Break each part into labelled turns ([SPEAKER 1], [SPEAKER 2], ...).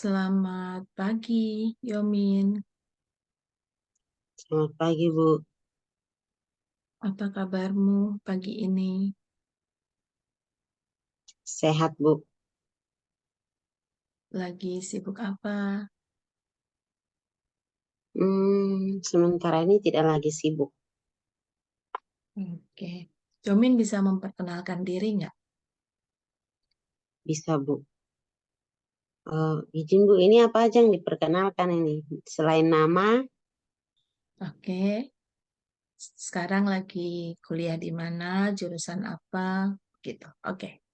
[SPEAKER 1] Selamat pagi, Yomin.
[SPEAKER 2] Selamat pagi, Bu.
[SPEAKER 1] Apa kabarmu pagi ini?
[SPEAKER 2] Sehat, Bu.
[SPEAKER 1] Lagi sibuk apa?
[SPEAKER 2] Sementara ini tidak lagi sibuk.
[SPEAKER 1] Oke. Yomin bisa memperkenalkan diri nggak?
[SPEAKER 2] Bisa, Bu. Izin, Bu, ini apa aja yang diperkenalkan ini? Selain nama,
[SPEAKER 1] Oke. Sekarang lagi kuliah di mana? Jurusan apa? Gitu. Oke.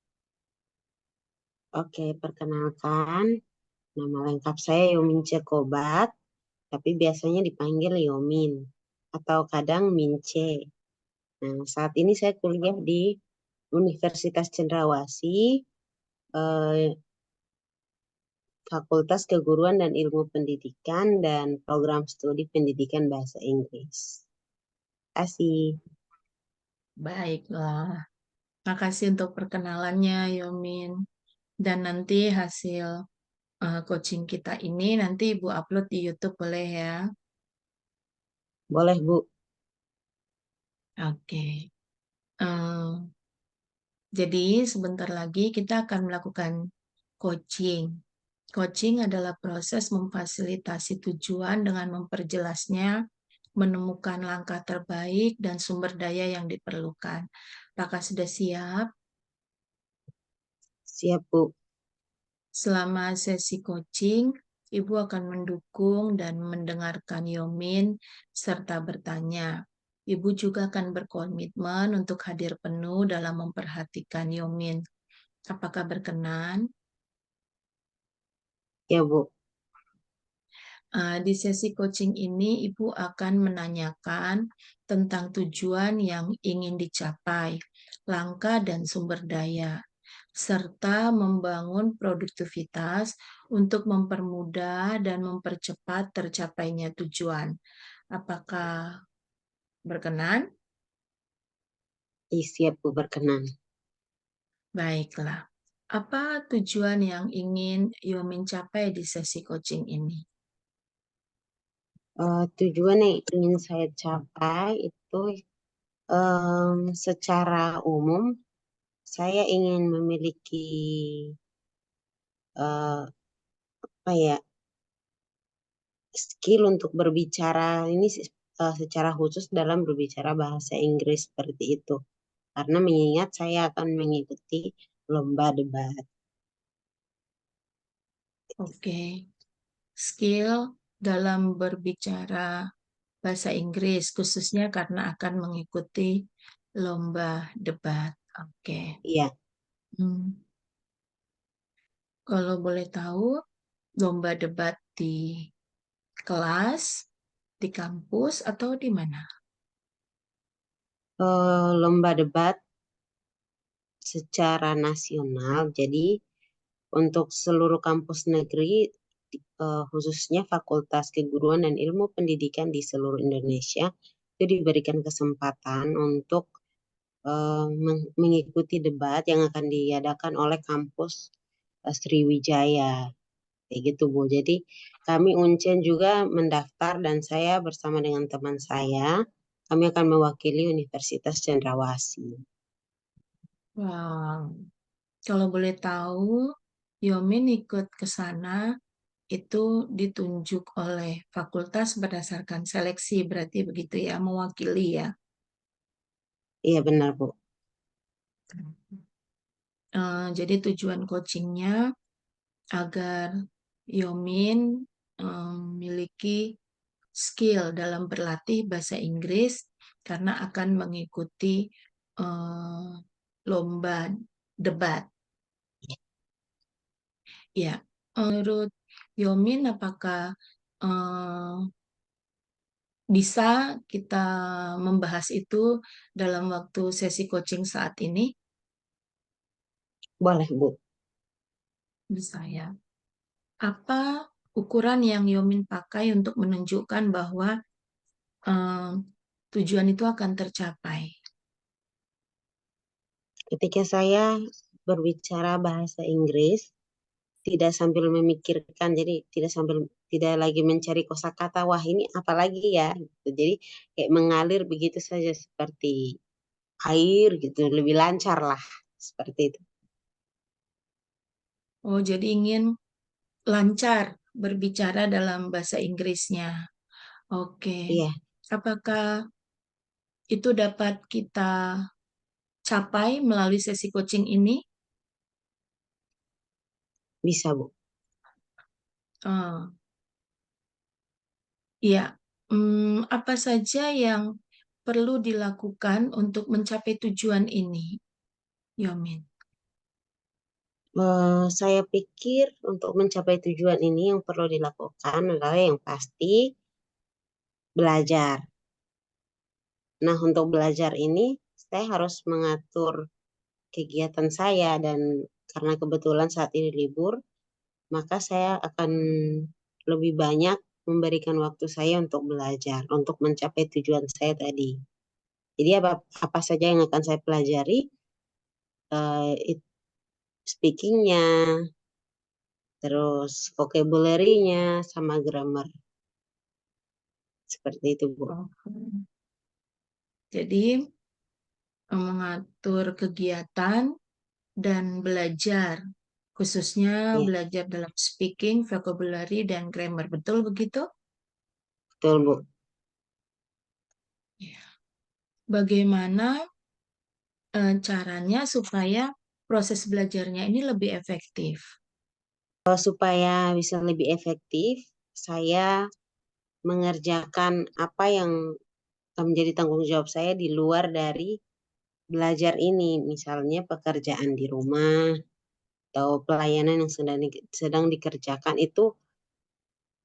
[SPEAKER 2] oke, perkenalkan. Nama lengkap saya Yomin Cekobat, tapi biasanya dipanggil Yomin. Atau kadang Mince. Nah, saat ini saya kuliah di Universitas Cendrawasih, eh, Fakultas Keguruan dan Ilmu Pendidikan, dan program studi pendidikan bahasa Inggris. Terima kasih.
[SPEAKER 1] Baiklah. Makasih untuk perkenalannya, Yomin. Dan nanti hasil coaching kita ini nanti Ibu upload di YouTube boleh ya?
[SPEAKER 2] Boleh, Bu.
[SPEAKER 1] Oke. Eh, Jadi sebentar lagi kita akan melakukan coaching. Coaching adalah proses memfasilitasi tujuan dengan memperjelasnya, menemukan langkah terbaik dan sumber daya yang diperlukan. Apakah sudah siap?
[SPEAKER 2] Siap, Bu.
[SPEAKER 1] Selama sesi coaching, Ibu akan mendukung dan mendengarkan Yomin serta bertanya. Ibu juga akan berkomitmen untuk hadir penuh dalam memperhatikan Yomin. Apakah berkenan?
[SPEAKER 2] Ya, Bu.
[SPEAKER 1] Di sesi coaching ini, Ibu akan menanyakan tentang tujuan yang ingin dicapai, langkah dan sumber daya, serta membangun produktivitas untuk mempermudah dan mempercepat tercapainya tujuan. Apakah berkenan?
[SPEAKER 2] Siap, Bu, berkenan.
[SPEAKER 1] Baiklah. Apa tujuan yang ingin Yomin capai di sesi coaching ini?
[SPEAKER 2] Tujuan yang ingin saya capai itu secara umum, saya ingin memiliki eh, apa ya, skill untuk berbicara ini secara khusus dalam berbicara bahasa Inggris seperti itu. Karena mengingat saya akan mengikuti lomba debat.
[SPEAKER 1] Oke, skill dalam berbicara bahasa Inggris, khususnya karena akan mengikuti lomba debat. Oke.
[SPEAKER 2] Iya,
[SPEAKER 1] Hmm. Kalau boleh tahu, lomba debat di kelas, di kampus, atau di mana?
[SPEAKER 2] lomba debat secara nasional. Jadi untuk seluruh kampus negeri, khususnya Fakultas Keguruan dan Ilmu Pendidikan di seluruh Indonesia, itu diberikan kesempatan untuk mengikuti debat yang akan diadakan oleh kampus Sriwijaya. Kayak gitu, Bu. Jadi kami Uncen juga mendaftar dan saya bersama dengan teman saya, kami akan mewakili Universitas Cendrawasih.
[SPEAKER 1] Wow. Kalau boleh tahu, Yomin ikut ke sana itu ditunjuk oleh fakultas berdasarkan seleksi, berarti begitu ya, mewakili ya.
[SPEAKER 2] Iya benar, Bu.
[SPEAKER 1] Jadi tujuan coachingnya agar Yomin memiliki skill dalam berlatih bahasa Inggris karena akan mengikuti eh, lomba debat. Ya, menurut Yomin, apakah eh, bisa kita membahas itu dalam waktu sesi coaching saat ini?
[SPEAKER 2] Boleh, Bu.
[SPEAKER 1] Bisa ya. Apa ukuran yang Yomin pakai untuk menunjukkan bahwa eh, tujuan itu akan tercapai?
[SPEAKER 2] Ketika saya berbicara bahasa Inggris tidak sambil memikirkan, jadi tidak lagi mencari kosakata, wah ini apa lagi ya, gitu. Jadi kayak mengalir begitu saja seperti air gitu, lebih lancar lah seperti itu.
[SPEAKER 1] Oh, jadi ingin lancar berbicara dalam bahasa Inggrisnya. Oke.
[SPEAKER 2] Iya,
[SPEAKER 1] Apakah itu dapat kita capai melalui sesi coaching ini?
[SPEAKER 2] bisa Bu.
[SPEAKER 1] Eh, ya. Apa saja yang perlu dilakukan untuk mencapai tujuan ini, Yomin?
[SPEAKER 2] Saya pikir untuk mencapai tujuan ini yang perlu dilakukan adalah yang pasti belajar. Nah, untuk belajar ini saya harus mengatur kegiatan saya dan karena kebetulan saat ini libur, maka saya akan lebih banyak memberikan waktu saya untuk belajar, untuk mencapai tujuan saya tadi. Jadi apa saja yang akan saya pelajari, speakingnya, terus vocabulary-nya, sama grammar. Seperti itu, Bu.
[SPEAKER 1] Oke. Jadi, mengatur kegiatan dan belajar, khususnya
[SPEAKER 2] Ya,
[SPEAKER 1] belajar dalam speaking, vocabulary, dan grammar. Betul begitu?
[SPEAKER 2] betul, Bu.
[SPEAKER 1] Ya. Bagaimana caranya supaya proses belajarnya ini lebih efektif?
[SPEAKER 2] Supaya bisa lebih efektif, saya mengerjakan apa yang menjadi tanggung jawab saya di luar dari belajar ini. Misalnya pekerjaan di rumah atau pelayanan yang sedang dikerjakan itu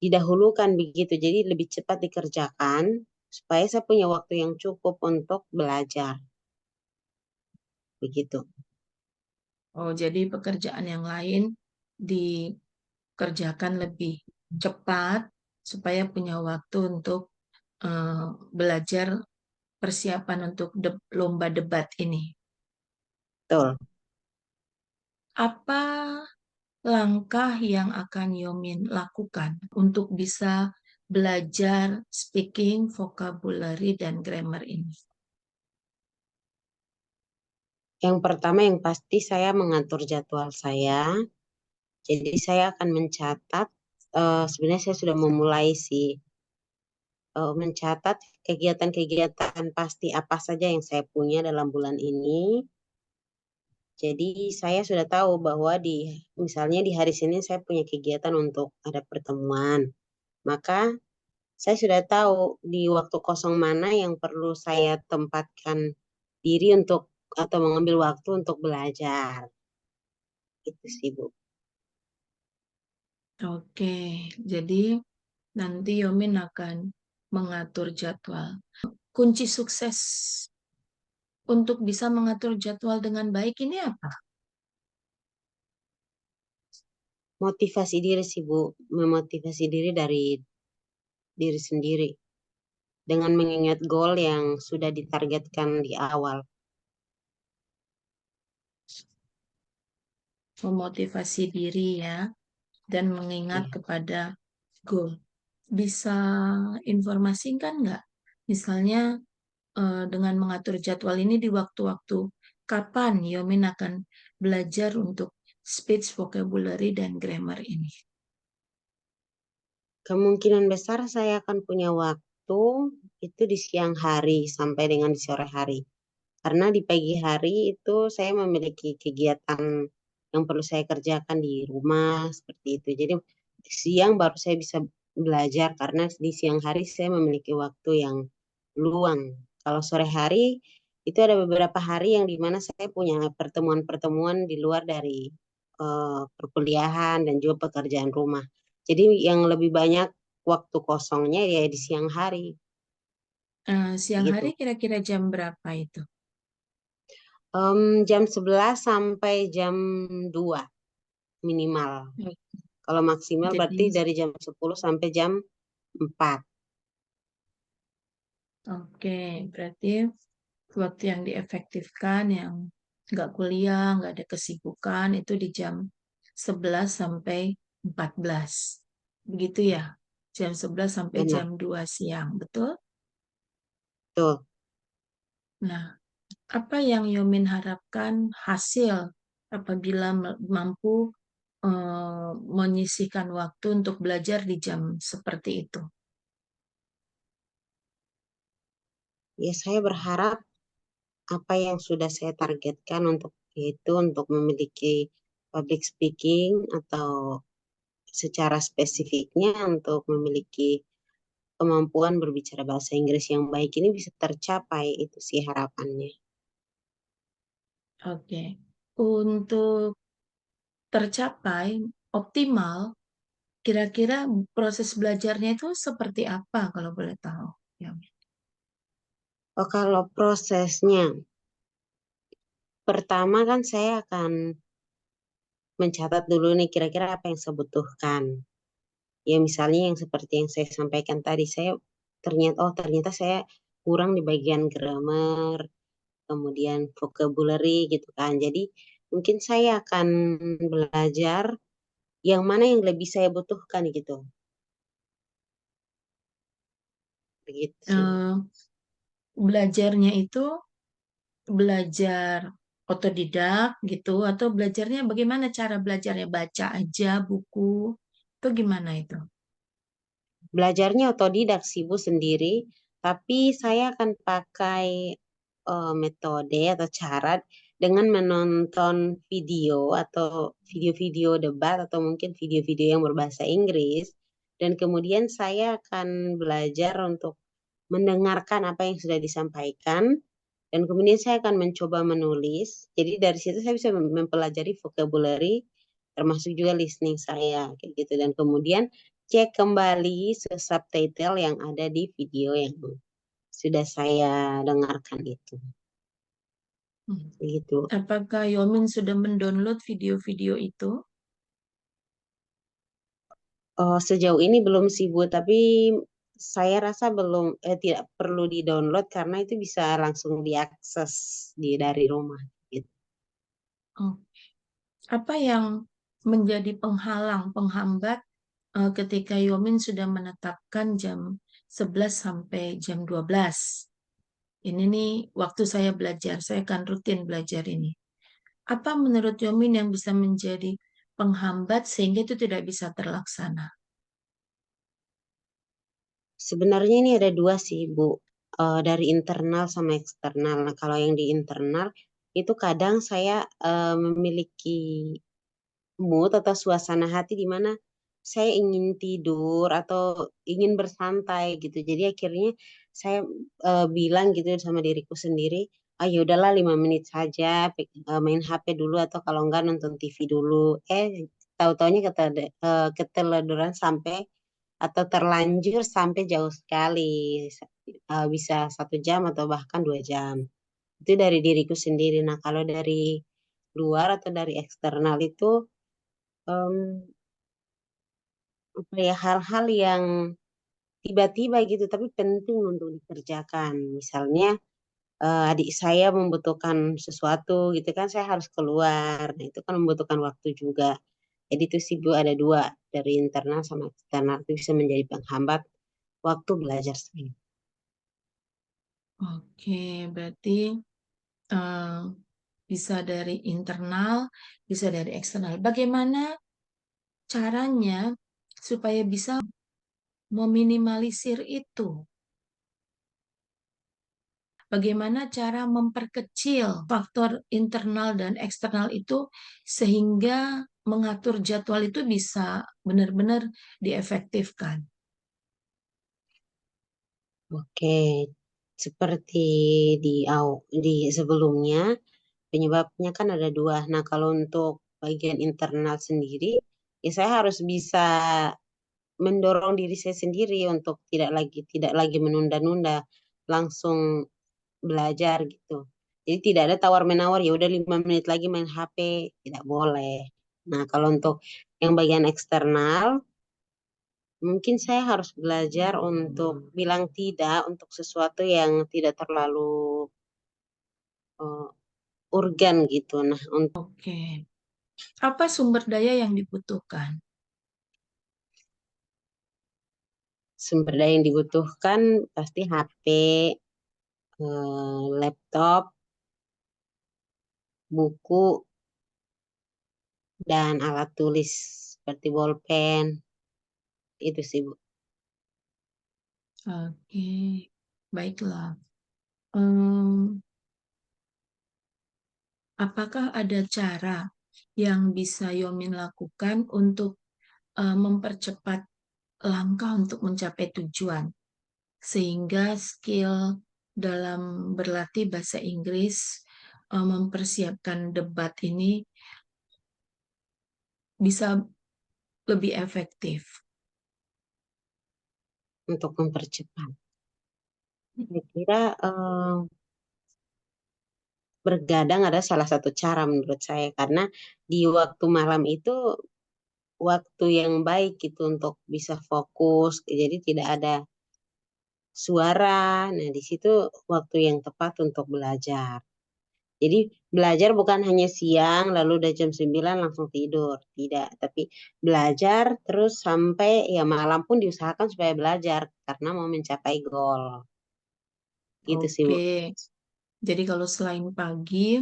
[SPEAKER 2] didahulukan begitu. Jadi lebih cepat dikerjakan supaya saya punya waktu yang cukup untuk belajar. Begitu.
[SPEAKER 1] Oh, jadi pekerjaan yang lain dikerjakan lebih cepat supaya punya waktu untuk eh, belajar persiapan untuk lomba debat ini.
[SPEAKER 2] Betul.
[SPEAKER 1] Apa langkah yang akan Yomin lakukan untuk bisa belajar speaking, vocabulary, dan grammar ini?
[SPEAKER 2] Yang pertama yang pasti saya mengatur jadwal saya. Jadi saya akan mencatat, sebenarnya saya sudah memulai sih, mencatat kegiatan-kegiatan pasti apa saja yang saya punya dalam bulan ini. Jadi saya sudah tahu bahwa misalnya di hari Senin saya punya kegiatan untuk ada pertemuan. Maka saya sudah tahu di waktu kosong mana yang perlu saya tempatkan diri untuk atau mengambil waktu untuk belajar. Itu sih, Bu.
[SPEAKER 1] Oke, jadi nanti Yomin akan mengatur jadwal. Kunci sukses untuk bisa mengatur jadwal dengan baik ini apa?
[SPEAKER 2] Motivasi diri sih, Bu. Memotivasi diri dari diri sendiri. Dengan mengingat goal yang sudah ditargetkan di awal.
[SPEAKER 1] Memotivasi diri ya, dan mengingat
[SPEAKER 2] Ya.
[SPEAKER 1] kepada goal. Bisa informasikan nggak? Misalnya dengan mengatur jadwal ini di waktu-waktu kapan Yomin akan belajar untuk speech, vocabulary, dan grammar ini?
[SPEAKER 2] Kemungkinan besar saya akan punya waktu itu di siang hari sampai dengan di sore hari. Karena di pagi hari itu saya memiliki kegiatan yang perlu saya kerjakan di rumah seperti itu. Jadi siang baru saya bisa belajar karena di siang hari saya memiliki waktu yang luang. Kalau sore hari itu ada beberapa hari yang dimana saya punya pertemuan-pertemuan di luar dari perkuliahan dan juga pekerjaan rumah. Jadi yang lebih banyak waktu kosongnya ya di siang hari,
[SPEAKER 1] Siang hari
[SPEAKER 2] begitu.
[SPEAKER 1] kira-kira jam berapa itu?
[SPEAKER 2] Jam 11 sampai jam 2 minimal. Kalau maksimal berarti
[SPEAKER 1] Jadi,
[SPEAKER 2] dari jam 10 sampai jam 4.
[SPEAKER 1] oke, berarti waktu yang diefektifkan, yang nggak kuliah, nggak ada kesibukan, itu di jam 11 sampai 14. Begitu ya? Jam 11 sampai
[SPEAKER 2] Benar,
[SPEAKER 1] jam 2 siang, betul?
[SPEAKER 2] betul.
[SPEAKER 1] Nah, apa yang Yomin harapkan hasil apabila mampu menyisihkan waktu untuk belajar di jam seperti itu?
[SPEAKER 2] Ya, saya berharap apa yang sudah saya targetkan untuk itu untuk memiliki public speaking atau secara spesifiknya untuk memiliki kemampuan berbicara bahasa Inggris yang baik ini bisa tercapai, itu sih harapannya.
[SPEAKER 1] Oke. Untuk tercapai optimal, kira-kira proses belajarnya itu seperti apa kalau boleh tahu? Yomin?
[SPEAKER 2] Oh, kalau prosesnya, pertama kan saya akan mencatat dulu nih kira-kira apa yang saya butuhkan. Ya misalnya yang seperti yang saya sampaikan tadi, saya ternyata saya kurang di bagian grammar, kemudian vocabulary gitu kan. Jadi mungkin saya akan belajar yang mana yang lebih saya butuhkan gitu. Begitu sih.
[SPEAKER 1] Eh, Belajarnya itu belajar otodidak gitu atau belajarnya bagaimana cara belajarnya? Baca aja buku itu gimana itu?
[SPEAKER 2] Belajarnya otodidak sih Bu sendiri, tapi saya akan pakai metode atau cara dengan menonton video atau video-video debat atau mungkin video-video yang berbahasa Inggris dan kemudian saya akan belajar untuk mendengarkan apa yang sudah disampaikan dan kemudian saya akan mencoba menulis. Jadi dari situ saya bisa mempelajari vocabulary termasuk juga listening saya kayak gitu dan kemudian cek kembali subtitle yang ada di video yang sudah saya dengarkan itu.
[SPEAKER 1] Hmm.
[SPEAKER 2] Begitu.
[SPEAKER 1] Apakah Yomin sudah mendownload video-video itu?
[SPEAKER 2] Oh, sejauh ini belum sih Bu, tapi saya rasa belum tidak perlu di-download karena itu bisa langsung diakses dari rumah gitu.
[SPEAKER 1] Oh, apa yang menjadi penghalang, penghambat ketika Yomin sudah menetapkan jam 11 sampai jam 12? Ini nih waktu saya belajar, saya akan rutin belajar ini. Apa menurut Yomin yang bisa menjadi penghambat sehingga itu tidak bisa terlaksana?
[SPEAKER 2] Sebenarnya ini ada dua sih Bu. Dari internal sama eksternal. Nah, kalau yang di internal itu kadang saya memiliki mood atau suasana hati di mana saya ingin tidur atau ingin bersantai gitu. Jadi akhirnya saya bilang gitu sama diriku sendiri, ah ya udahlah 5 menit saja main HP dulu atau kalau enggak nonton TV dulu. Tahu-taunya keteledoran sampai atau terlanjur sampai jauh sekali, bisa 1 jam atau bahkan 2 jam. Itu dari diriku sendiri. Nah, kalau dari luar atau dari eksternal itu em, apa ya hal-hal yang tiba-tiba gitu tapi penting untuk dikerjakan. Misalnya adik saya membutuhkan sesuatu gitu kan saya harus keluar. Nah, itu kan membutuhkan waktu juga. Jadi itu sih Bu ada dua dari internal sama eksternal itu bisa menjadi penghambat waktu belajar saya.
[SPEAKER 1] Oke, berarti eh, bisa dari internal, bisa dari eksternal. Bagaimana caranya supaya bisa meminimalisir itu? Bagaimana cara memperkecil faktor internal dan eksternal itu sehingga mengatur jadwal itu bisa benar-benar diefektifkan?
[SPEAKER 2] Oke, seperti di sebelumnya penyebabnya kan ada dua. Nah, kalau untuk bagian internal sendiri, ya saya harus bisa mendorong diri saya sendiri untuk tidak lagi menunda-nunda, langsung belajar gitu. Jadi tidak ada tawar-menawar, ya udah 5 menit lagi main HP, tidak boleh. Nah, kalau untuk yang bagian eksternal, mungkin saya harus belajar untuk bilang tidak untuk sesuatu yang tidak terlalu urgen gitu. Nah,
[SPEAKER 1] Oke. Apa sumber daya yang dibutuhkan?
[SPEAKER 2] Sumber daya yang dibutuhkan pasti HP, laptop, buku, dan alat tulis seperti bolpen. Itu sih, Bu.
[SPEAKER 1] Oke, baiklah. Em, apakah ada cara yang bisa Yomin lakukan untuk mempercepat langkah untuk mencapai tujuan, sehingga skill dalam berlatih bahasa Inggris, mempersiapkan debat ini bisa lebih efektif?
[SPEAKER 2] Untuk mempercepat. Saya kira bergadang ada salah satu cara menurut saya. Karena di waktu malam itu waktu yang baik gitu untuk bisa fokus. Jadi tidak ada suara. Nah, di situ waktu yang tepat untuk belajar. Jadi belajar bukan hanya siang lalu udah jam 9 langsung tidur. Tidak, tapi belajar terus sampai ya malam pun diusahakan supaya belajar karena mau mencapai goal. Gitu sih, Bu.
[SPEAKER 1] Oke, jadi kalau selain pagi,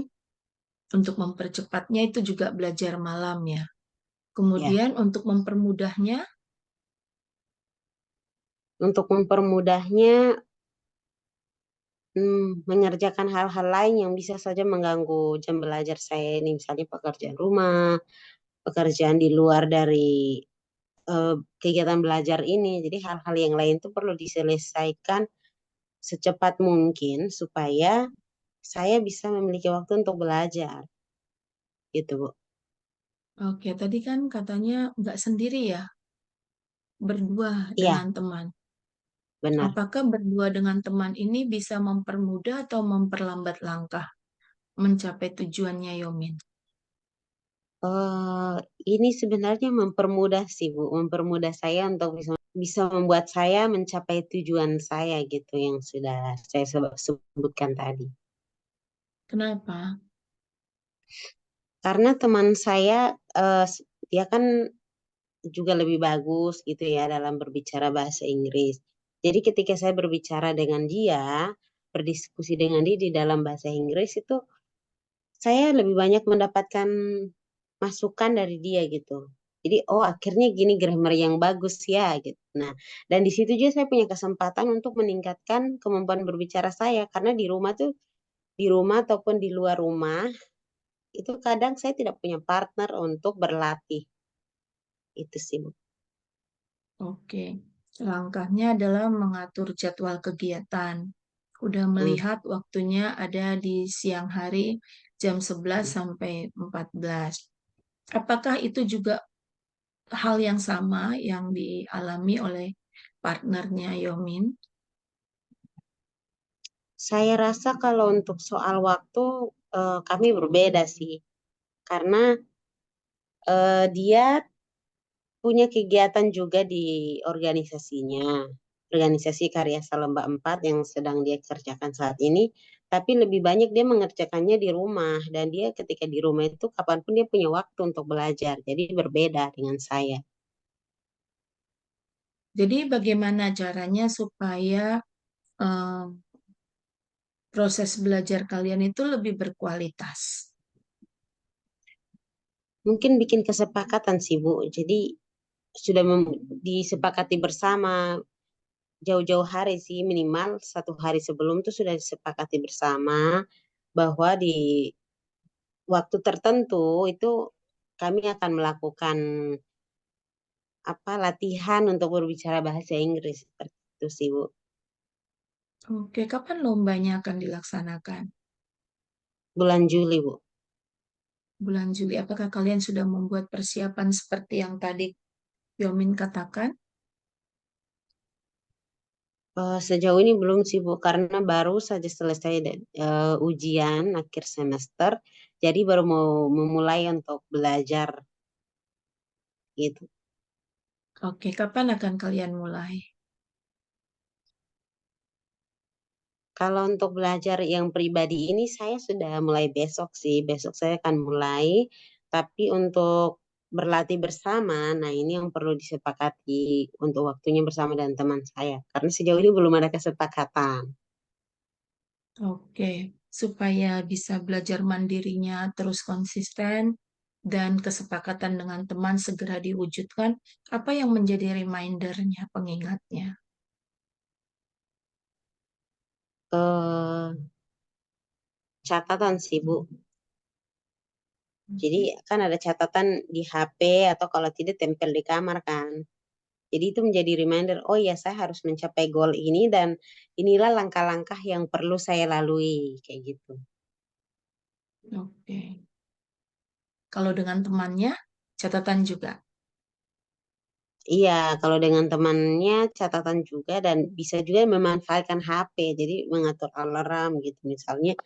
[SPEAKER 1] untuk mempercepatnya itu juga belajar malam ya.
[SPEAKER 2] Ya,
[SPEAKER 1] Kemudian untuk mempermudahnya,
[SPEAKER 2] untuk mempermudahnya mengerjakan hal-hal lain yang bisa saja mengganggu jam belajar saya ini, misalnya pekerjaan rumah, pekerjaan di luar dari kegiatan belajar ini. Jadi hal-hal yang lain itu perlu diselesaikan secepat mungkin supaya saya bisa memiliki waktu untuk belajar. Gitu, Bu.
[SPEAKER 1] oke, tadi kan katanya nggak sendiri ya, berdua
[SPEAKER 2] Iya,
[SPEAKER 1] dengan teman.
[SPEAKER 2] benar.
[SPEAKER 1] Apakah berdua dengan teman ini bisa mempermudah atau memperlambat langkah mencapai tujuannya Yomin?
[SPEAKER 2] Eh, ini sebenarnya mempermudah sih, Bu. Mempermudah saya untuk bisa membuat saya mencapai tujuan saya gitu yang sudah saya sebutkan tadi.
[SPEAKER 1] Kenapa?
[SPEAKER 2] Karena teman saya dia kan juga lebih bagus gitu ya dalam berbicara bahasa Inggris. Jadi ketika saya berbicara dengan dia, berdiskusi dengan dia di dalam bahasa Inggris itu saya lebih banyak mendapatkan masukan dari dia gitu. Jadi oh akhirnya gini grammar yang bagus ya gitu. Nah, dan di situ juga saya punya kesempatan untuk meningkatkan kemampuan berbicara saya karena di rumah ataupun di luar rumah itu kadang saya tidak punya partner untuk berlatih. Itu sih, Bu.
[SPEAKER 1] Oke, langkahnya adalah mengatur jadwal kegiatan. Udah
[SPEAKER 2] Hmm.
[SPEAKER 1] melihat waktunya ada di siang hari jam 11 sampai 14. Apakah itu juga hal yang sama yang dialami oleh partnernya Yomin?
[SPEAKER 2] Saya rasa kalau untuk soal waktu kami berbeda sih. Karena dia punya kegiatan juga di organisasinya. Organisasi Karya Salemba 4 yang sedang dia kerjakan saat ini. Tapi lebih banyak dia mengerjakannya di rumah. Dan dia ketika di rumah itu kapanpun dia punya waktu untuk belajar. Jadi berbeda dengan saya.
[SPEAKER 1] Jadi bagaimana caranya supaya eh, proses belajar kalian itu lebih berkualitas?
[SPEAKER 2] Mungkin bikin kesepakatan sih, Bu. Jadi sudah disepakati bersama jauh-jauh hari sih minimal 1 hari sebelum tuh sudah disepakati bersama bahwa di waktu tertentu itu kami akan melakukan apa latihan untuk berbicara bahasa Inggris seperti itu sih, Bu.
[SPEAKER 1] Oke, kapan lombanya akan dilaksanakan?
[SPEAKER 2] Bulan Juli, Bu.
[SPEAKER 1] Bulan Juli. Apakah kalian sudah membuat persiapan seperti yang tadi Yomin katakan?
[SPEAKER 2] Sejauh ini belum sih, Bu, karena baru saja selesai ujian akhir semester, jadi baru mau memulai untuk belajar gitu.
[SPEAKER 1] Oke, kapan akan kalian mulai?
[SPEAKER 2] Kalau untuk belajar yang pribadi ini saya sudah mulai besok sih. Besok saya akan mulai. Tapi untuk berlatih bersama, nah ini yang perlu disepakati untuk waktunya bersama dengan teman saya. Karena sejauh ini belum ada kesepakatan.
[SPEAKER 1] Oke, supaya bisa belajar mandirinya terus konsisten dan kesepakatan dengan teman segera diwujudkan, apa yang menjadi remindernya, pengingatnya?
[SPEAKER 2] Eh, Catatan sih, Bu. Jadi kan ada catatan di HP atau kalau tidak tempel di kamar kan. Jadi itu menjadi reminder, oh ya saya harus mencapai goal ini dan inilah langkah-langkah yang perlu saya lalui, kayak gitu.
[SPEAKER 1] Oke. Kalau dengan temannya, catatan juga.
[SPEAKER 2] Iya, kalau dengan temannya catatan juga dan bisa juga memanfaatkan HP, jadi mengatur alarm gitu. Misalnya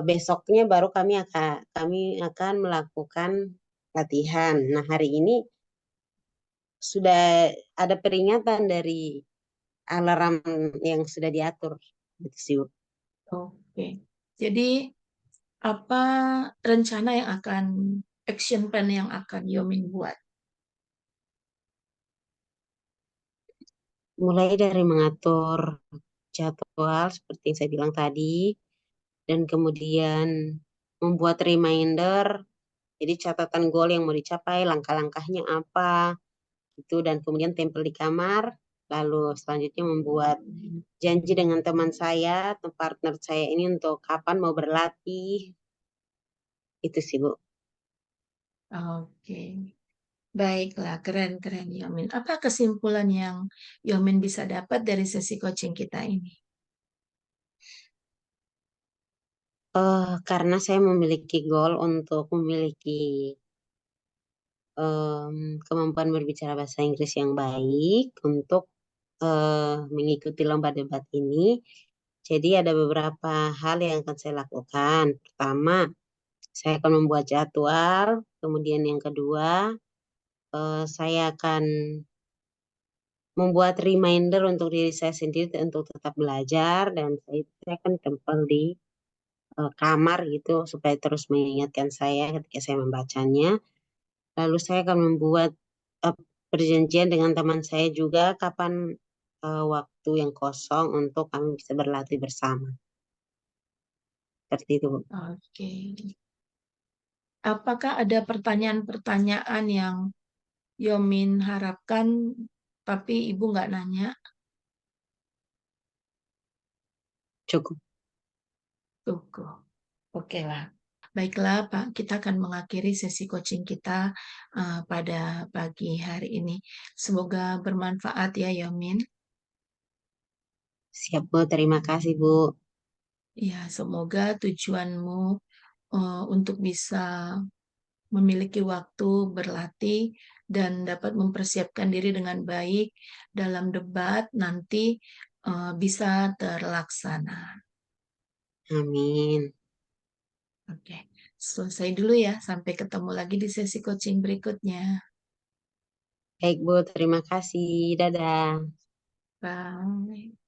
[SPEAKER 2] besoknya baru kami akan melakukan latihan. Nah, hari ini sudah ada peringatan dari alarm yang sudah diatur. Gitu sih, Bu.
[SPEAKER 1] Oke. Jadi, apa rencana yang akan, action plan yang akan Yomin buat?
[SPEAKER 2] Mulai dari mengatur jadwal seperti yang saya bilang tadi, dan kemudian membuat reminder, jadi catatan goal yang mau dicapai, langkah-langkahnya apa, itu dan kemudian tempel di kamar. Lalu selanjutnya membuat janji dengan teman saya, atau partner saya ini untuk kapan mau berlatih, itu sih Bu.
[SPEAKER 1] Oke. Baiklah, keren-keren Yomin. Apa kesimpulan yang Yomin bisa dapat dari sesi coaching kita ini?
[SPEAKER 2] Karena saya memiliki goal untuk memiliki kemampuan berbicara bahasa Inggris yang baik untuk mengikuti lomba debat ini. Jadi ada beberapa hal yang akan saya lakukan. Pertama, saya akan membuat jadwal. Kemudian yang kedua, saya akan membuat reminder untuk diri saya sendiri untuk tetap belajar dan saya akan tempel di kamar gitu supaya terus mengingatkan saya ketika saya membacanya. Lalu saya akan membuat eh, perjanjian dengan teman saya juga kapan waktu yang kosong untuk kami bisa berlatih bersama. Seperti itu, Bu.
[SPEAKER 1] Oke. Apakah ada pertanyaan-pertanyaan yang Yomin harapkan tapi Ibu nggak nanya?
[SPEAKER 2] Cukup.
[SPEAKER 1] Tunggu. Oke lah. Baiklah, Pak. Kita akan mengakhiri sesi coaching kita pada pagi hari ini. Semoga bermanfaat ya, Yomin.
[SPEAKER 2] Siap, Bu. Terima kasih, Bu.
[SPEAKER 1] Ya, semoga tujuanmu untuk bisa memiliki waktu berlatih dan dapat mempersiapkan diri dengan baik dalam debat nanti bisa terlaksana.
[SPEAKER 2] Amin.
[SPEAKER 1] Oke, selesai dulu ya. Sampai ketemu lagi di sesi coaching berikutnya.
[SPEAKER 2] Baik, Bu. Terima kasih. Dadah.
[SPEAKER 1] Bye.